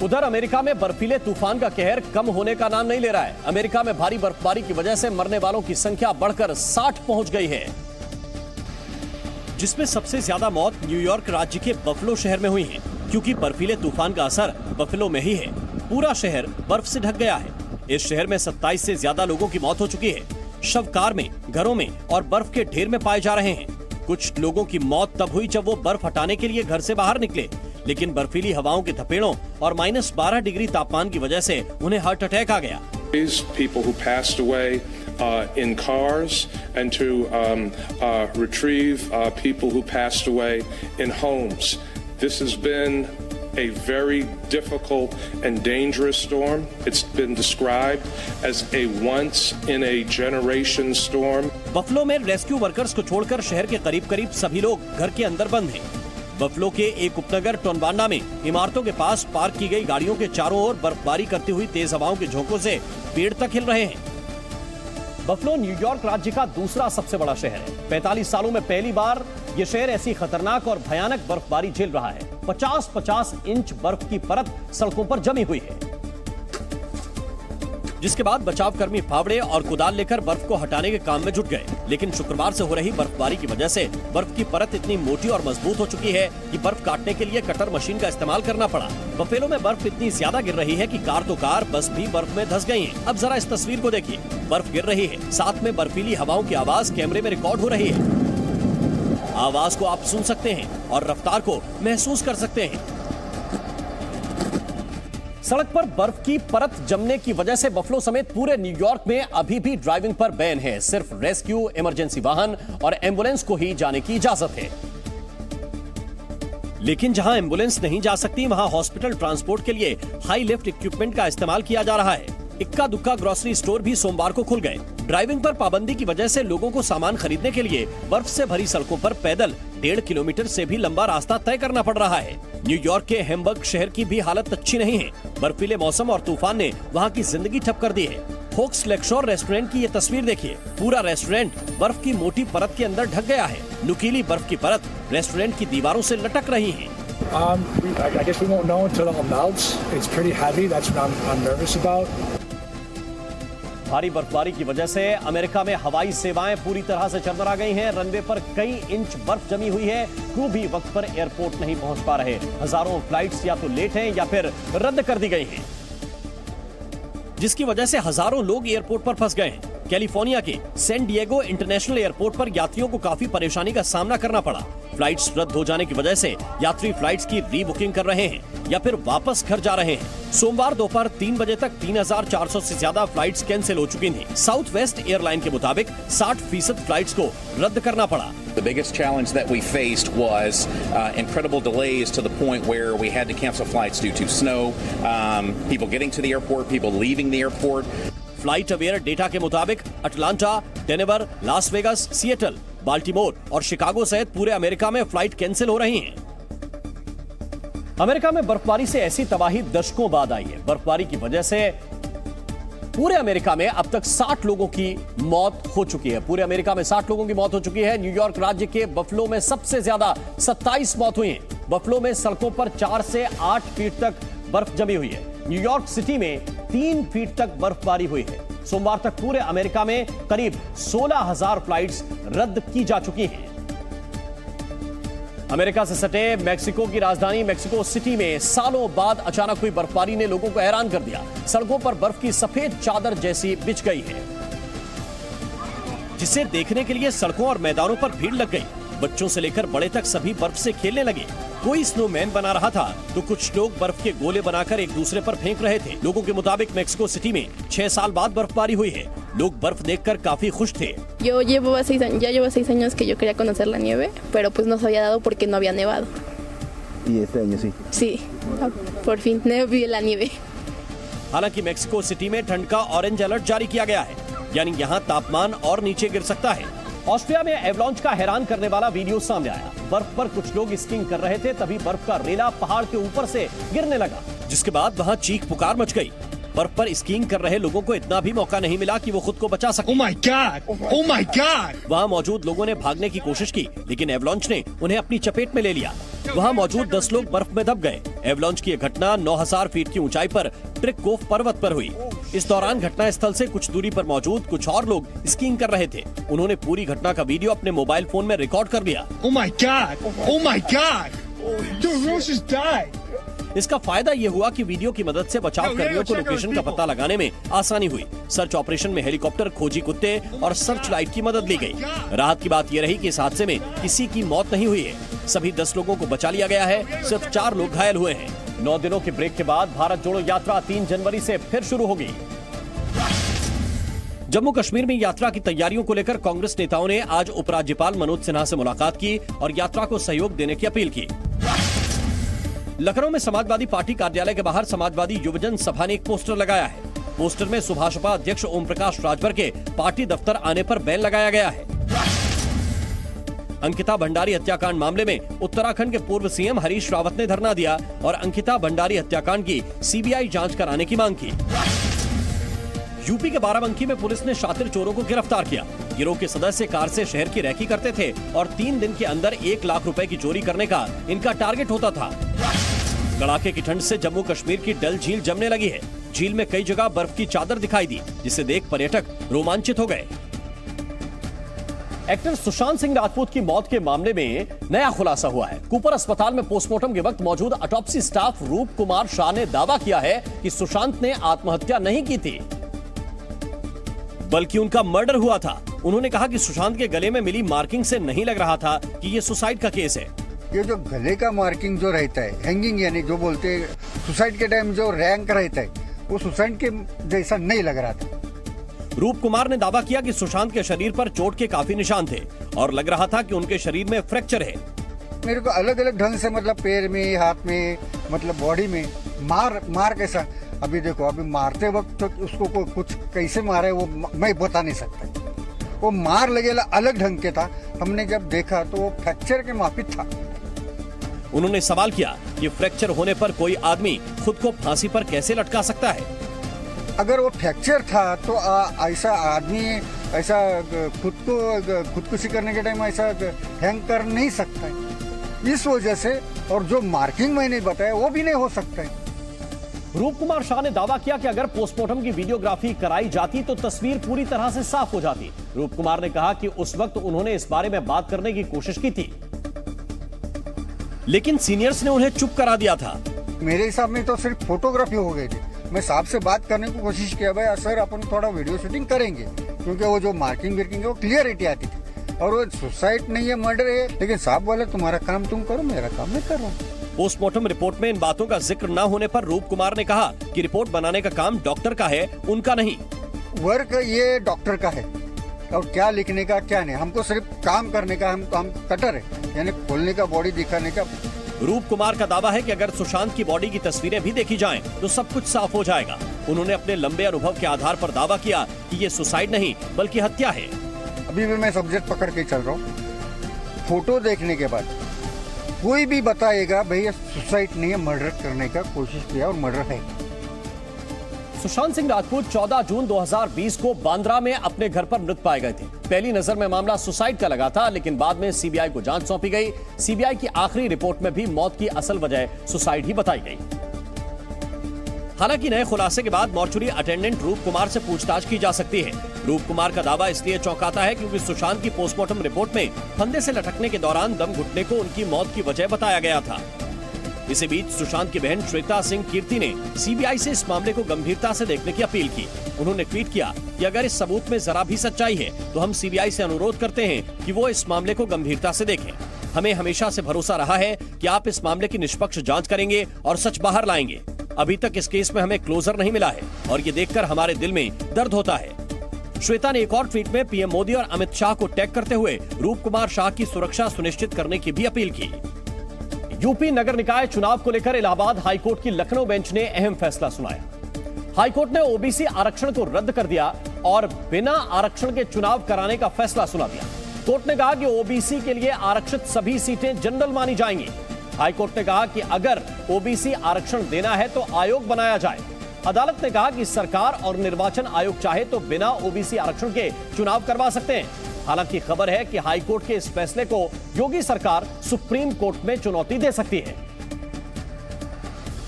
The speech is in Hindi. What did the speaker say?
उधर अमेरिका में बर्फीले तूफान का कहर कम होने का नाम नहीं ले रहा है। अमेरिका में भारी बर्फबारी की वजह से मरने वालों की संख्या बढ़कर 60 पहुंच गई है, जिसमें सबसे ज्यादा मौत न्यूयॉर्क राज्य के बफलो शहर में हुई है, क्योंकि बर्फीले तूफान का असर बफलो में ही है। पूरा शहर बर्फ से ढक गया है। इस शहर में 27 से ज्यादा लोगों की मौत हो चुकी है। शव कार में, घरों में और बर्फ के ढेर में पाए जा रहे हैं। कुछ लोगों की मौत तब हुई जब वो बर्फ हटाने के लिए घर से बाहर निकले, लेकिन बर्फीली हवाओं के थपेड़ों और -12 डिग्री तापमान की वजह से उन्हें हार्ट अटैक आ गया। People who passed away in cars and to retrieve people who passed away in homes. This has been a very difficult and dangerous storm. It's been described as a once in a generation storm. Buffalo में रेस्क्यू वर्कर्स को छोड़कर शहर के करीब सभी लोग घर के अंदर बंद हैं। बफलो के एक उपनगर टोनबांडा में इमारतों के पास पार्क की गई गाड़ियों के चारों ओर बर्फबारी करती हुई तेज हवाओं के झोंकों से पेड़ तक हिल रहे हैं। बफलो न्यूयॉर्क राज्य का दूसरा सबसे बड़ा शहर है। 45 सालों में पहली बार ये शहर ऐसी खतरनाक और भयानक बर्फबारी झेल रहा है। 50-50 इंच बर्फ की परत सड़कों पर जमी हुई है, जिसके बाद बचाव कर्मी फावड़े और कुदाल लेकर बर्फ को हटाने के काम में जुट गए। लेकिन शुक्रवार से हो रही बर्फबारी की वजह से बर्फ की परत इतनी मोटी और मजबूत हो चुकी है कि बर्फ काटने के लिए कटर मशीन का इस्तेमाल करना पड़ा। बफेलो में बर्फ इतनी ज्यादा गिर रही है कि कार तो कार, बस भी बर्फ में धंस गई है। अब जरा इस तस्वीर को देखिए। बर्फ गिर रही है, साथ में बर्फीली हवाओं की आवाज कैमरे में रिकॉर्ड हो रही है। आवाज को आप सुन सकते हैं और रफ्तार को महसूस कर सकते हैं। सड़क पर बर्फ की परत जमने की वजह से बफलो समेत पूरे न्यूयॉर्क में अभी भी ड्राइविंग पर बैन है। सिर्फ रेस्क्यू, इमरजेंसी वाहन और एम्बुलेंस को ही जाने की इजाजत है। लेकिन जहां एम्बुलेंस नहीं जा सकती, वहां हॉस्पिटल ट्रांसपोर्ट के लिए हाई लिफ्ट इक्विपमेंट का इस्तेमाल किया जा रहा है। इक्का दुक्का ग्रोसरी स्टोर भी सोमवार को खुल गए। ड्राइविंग पर पाबंदी की वजह से लोगों को सामान खरीदने के लिए बर्फ से भरी सड़कों पर पैदल 1.5 किलोमीटर से भी लंबा रास्ता तय करना पड़ रहा है। न्यूयॉर्क के हैम्बर्ग शहर की भी हालत अच्छी नहीं है। बर्फीले मौसम और तूफान ने वहाँ की जिंदगी ठप कर दी है। फोक्स लेक्शोर रेस्टोरेंट की ये तस्वीर देखिए। पूरा रेस्टोरेंट बर्फ की मोटी परत के अंदर ढक गया है। नुकीली बर्फ की परत रेस्टोरेंट की दीवारों से लटक रही है। I guess we won't know until it melts. It's pretty heavy. That's what I'm nervous about. भारी बर्फबारी की वजह से अमेरिका में हवाई सेवाएं पूरी तरह से चरमरा गई हैं। रनवे पर कई इंच बर्फ जमी हुई है। क्रू भी वक्त पर एयरपोर्ट नहीं पहुंच पा रहे। हजारों फ्लाइट्स या तो लेट हैं या फिर रद्द कर दी गई हैं, जिसकी वजह से हजारों लोग एयरपोर्ट पर फंस गए हैं। कैलिफोर्निया के सैन डिएगो इंटरनेशनल एयरपोर्ट पर यात्रियों को काफी परेशानी का सामना करना पड़ा। फ्लाइट्स रद्द हो जाने की वजह से यात्री फ्लाइट्स की री-बुकिंग कर रहे हैं या फिर वापस घर जा रहे हैं। सोमवार दोपहर 3 बजे तक 3400 से ज्यादा फ्लाइट्स कैंसिल हो चुकी थीं। साउथ वेस्ट एयरलाइन के मुताबिक 60% फ्लाइट्स को रद्द करना पड़ा। The biggest challenge that we faced was incredible delays to the point where we had to cancel flights due to snow, people getting to the airport, people leaving the airport. Flight aware data के मुताबिक Atlanta, Denver, Las Vegas, Seattle, Baltimore और शिकागो सहित पूरे अमेरिका में फ्लाइट कैंसिल हो रही हैं। अमेरिका में बर्फबारी से ऐसी तबाही दशकों बाद आई है। बर्फबारी की वजह से पूरे अमेरिका में अब तक 60 लोगों की मौत हो चुकी है। पूरे अमेरिका में 60 लोगों की मौत हो चुकी है। न्यूयॉर्क राज्य के बफलो में सबसे ज्यादा 27 मौत हुई है। बफलो में सड़कों पर 4 से 8 फीट तक बर्फ जमी हुई है। न्यूयॉर्क सिटी में 3 फीट तक बर्फबारी हुई है। सोमवार तक पूरे अमेरिका में करीब 16,000 फ्लाइट्स रद्द की जा चुकी हैं। अमेरिका से सटे मेक्सिको की राजधानी मेक्सिको सिटी में सालों बाद अचानक हुई बर्फबारी ने लोगों को हैरान कर दिया। सड़कों पर बर्फ की सफेद चादर जैसी बिछ गई है, जिसे देखने के लिए सड़कों और मैदानों पर भीड़ लग गई। बच्चों से लेकर बड़े तक सभी बर्फ से खेलने लगे। कोई स्नोमैन बना रहा था तो कुछ लोग बर्फ के गोले बनाकर एक दूसरे पर फेंक रहे थे। लोगों के मुताबिक मेक्सिको सिटी में 6 साल बाद बर्फबारी हुई है। लोग बर्फ देखकर काफी खुश थे। Yo llevo 6 años que yo quería conocer la nieve, pero pues no se había dado porque no había nevado. Y este año sí. Sí, por fin vi la nieve. हालांकि मेक्सिको सिटी में ठंड का ऑरेंज अलर्ट जारी किया गया है, यानी यहाँ तापमान और नीचे गिर सकता है। ऑस्ट्रिया में एवलांच का हैरान करने वाला वीडियो सामने आया। बर्फ पर कुछ लोग स्कीइंग कर रहे थे, तभी बर्फ का रेला पहाड़ के ऊपर से गिरने लगा, जिसके बाद वहां चीख पुकार मच गई। बर्फ पर स्कीइंग कर रहे लोगों को इतना भी मौका नहीं मिला कि वो खुद को बचा सके। Oh my God! Oh my God! वहाँ मौजूद लोगों ने भागने की कोशिश की, लेकिन एवलांच ने उन्हें अपनी चपेट में ले लिया। वहाँ मौजूद 10 लोग बर्फ में दब गए। एवलांच की यह घटना 9000 फीट की ऊंचाई पर ट्रिक कोफ पर्वत पर हुई। इस दौरान घटना स्थल से कुछ दूरी पर मौजूद कुछ और लोग स्कीइंग कर रहे थे। उन्होंने पूरी घटना का वीडियो अपने मोबाइल फोन में रिकॉर्ड कर लिया। Oh my God! Oh my God! Dude, Rose just died. इसका फायदा ये हुआ कि वीडियो की मदद से बचाव कर्मियों को लोकेशन का पता लगाने में आसानी हुई। सर्च ऑपरेशन में हेलीकॉप्टर, खोजी कुत्ते और सर्च लाइट की मदद ली गई। राहत की बात यह रही कि इस हादसे में किसी की मौत नहीं हुई है। सभी 10 लोगों को बचा लिया गया है। सिर्फ 4 लोग घायल हुए हैं। 9 दिनों के ब्रेक के बाद भारत जोड़ो यात्रा 3 जनवरी से फिर शुरू होगी। जम्मू कश्मीर में यात्रा की तैयारियों को लेकर कांग्रेस नेताओं ने आज उपराज्यपाल मनोज सिन्हा से मुलाकात की और यात्रा को सहयोग देने की अपील की। लखनऊ में समाजवादी पार्टी कार्यालय के बाहर समाजवादी युवजन सभा ने एक पोस्टर लगाया है। पोस्टर में सुभाषपा अध्यक्ष ओम प्रकाश राजभर के पार्टी दफ्तर आने पर बैन लगाया गया है। अंकिता भंडारी हत्याकांड मामले में उत्तराखंड के पूर्व सीएम हरीश रावत ने धरना दिया और अंकिता भंडारी हत्याकांड की सीबीआई जांच कराने की मांग की। यूपी के बाराबंकी में पुलिस ने शातिर चोरों को गिरफ्तार किया। गिरोह के सदस्य कार से शहर की रैकी करते थे और 3 दिन के अंदर 1 लाख रुपए की चोरी करने का इनका टारगेट होता था। कड़ाके की ठंड से जम्मू कश्मीर की डल झील जमने लगी है। झील में कई जगह बर्फ की चादर दिखाई दी, जिसे देख पर्यटक रोमांचित हो गए। एक्टर सुशांत सिंह राजपूत की मौत के मामले में नया खुलासा हुआ है। कूपर अस्पताल में पोस्टमार्टम के वक्त मौजूद ऑटोप्सी स्टाफ रूप कुमार शाह ने दावा किया है कि सुशांत ने आत्महत्या नहीं की थी, बल्कि उनका मर्डर हुआ था। उन्होंने कहा कि सुशांत के गले में मिली मार्किंग से नहीं लग रहा था कि ये सुसाइड का केस है। ये जो गले का मार्किंग जो रहता है, हैंगिंग यानी जो बोलते हैं सुसाइड के टाइम जो रैंक रहता है, वो सुसाइड के जैसा नहीं लग रहा था। रूप कुमार ने दावा किया कि सुशांत के शरीर पर चोट के काफी निशान थे और लग रहा था कि उनके शरीर में फ्रैक्चर है। मेरे को अलग अलग ढंग से मतलब पैर में, हाथ में, मतलब बॉडी में मार कैसा, अभी देखो अभी मारते वक्त तो उसको कुछ कैसे मारा है वो मैं बता नहीं सकता। वो मार लगेला अलग ढंग के था। हमने जब देखा तो वो फ्रैक्चर के माफिक था। उन्होंने सवाल किया कि फ्रैक्चर होने पर कोई आदमी खुद को फांसी पर कैसे लटका सकता है। अगर वो फ्रैक्चर था तो ऐसा आदमी ऐसा खुदकुशी करने के टाइम ऐसा हैंग कर नहीं सकता है। इस वजह से, और जो मार्किंग मैंने बताया वो भी नहीं हो सकता है। रूप कुमार शाह ने दावा किया कि अगर पोस्टमार्टम की वीडियोग्राफी कराई जाती तो तस्वीर पूरी तरह से साफ हो जाती। रूप कुमार ने कहा कि उस वक्त उन्होंने इस बारे में बात करने की कोशिश की थी, लेकिन सीनियर्स ने उन्हें चुप करा दिया था। मेरे हिसाब में तो सिर्फ फोटोग्राफी हो गई थी। मैं साहब से बात करने की कोशिश किया, भाई सर अपन थोड़ा वीडियो शूटिंग करेंगे, क्योंकि वो जो मार्किंग है वो क्लियरिटी आती थी। और वो सुसाइड नहीं है, मर्डर है। लेकिन साहब बोले तुम्हारा काम तुम करो, मेरा काम मैं कर रहा हूँ। पोस्टमार्टम रिपोर्ट में इन बातों का जिक्र न होने पर रूप कुमार ने कहा कि रिपोर्ट बनाने का काम डॉक्टर का है, उनका नहीं। वर्क ये डॉक्टर का है, और क्या लिखने का क्या नहीं, हमको सिर्फ काम करने का। हम कटर है, यानी खोलने का, बॉडी दिखाने का। रूप कुमार का दावा है कि अगर सुशांत की बॉडी की तस्वीरें भी देखी जाएं, तो सब कुछ साफ हो जाएगा। उन्होंने अपने लंबे अनुभव के आधार पर दावा किया कि ये सुसाइड नहीं बल्कि हत्या है। अभी भी मैं सब्जेक्ट पकड़ के चल रहा हूँ। फोटो देखने के बाद कोई भी बताएगा भैया सुसाइड नहीं है, मर्डर करने का कोशिश किया और मर्डर है। सुशांत सिंह राजपूत 14 जून 2020 को बांद्रा में अपने घर पर मृत पाए गए थे। पहली नजर में मामला सुसाइड का लगा था, लेकिन बाद में सीबीआई को जांच सौंपी गई। सीबीआई की आखिरी रिपोर्ट में भी मौत की असल वजह सुसाइड ही बताई गई। हालांकि नए खुलासे के बाद मॉर्चुरी अटेंडेंट रूप कुमार से पूछताछ की जा सकती है। रूप कुमार का दावा इसलिए चौंकाता है क्योंकि सुशांत की पोस्टमार्टम रिपोर्ट में फंदे से लटकने के दौरान दम घुटने को उनकी मौत की वजह बताया गया था। इसी बीच सुशांत की बहन श्वेता सिंह कीर्ति ने सीबीआई से इस मामले को गंभीरता से देखने की अपील की। उन्होंने ट्वीट किया कि अगर इस सबूत में जरा भी सच्चाई है तो हम सीबीआई से अनुरोध करते हैं कि वो इस मामले को गंभीरता से देखें। हमें हमेशा से भरोसा रहा है कि आप इस मामले की निष्पक्ष जांच करेंगे और सच बाहर लाएंगे। अभी तक इस केस में हमें क्लोजर नहीं मिला है और ये देखकर हमारे दिल में दर्द होता है। श्वेता ने एक और ट्वीट में पीएम मोदी और अमित शाह को टैग करते हुए रूप कुमार शाह की सुरक्षा सुनिश्चित करने की भी अपील की। यूपी नगर निकाय चुनाव को लेकर इलाहाबाद हाईकोर्ट की लखनऊ बेंच ने अहम फैसला सुनाया। हाईकोर्ट ने ओबीसी आरक्षण को रद्द कर दिया और बिना आरक्षण के चुनाव कराने का फैसला सुना दिया। कोर्ट ने कहा कि ओबीसी के लिए आरक्षित सभी सीटें जनरल मानी जाएंगी। हाईकोर्ट ने कहा कि अगर ओबीसी आरक्षण देना है तो आयोग बनाया जाए। अदालत ने कहा कि सरकार और निर्वाचन आयोग चाहे तो बिना ओबीसी आरक्षण के चुनाव करवा सकते हैं। हालांकि खबर है कि हाईकोर्ट के इस फैसले को योगी सरकार सुप्रीम कोर्ट में चुनौती दे सकती है।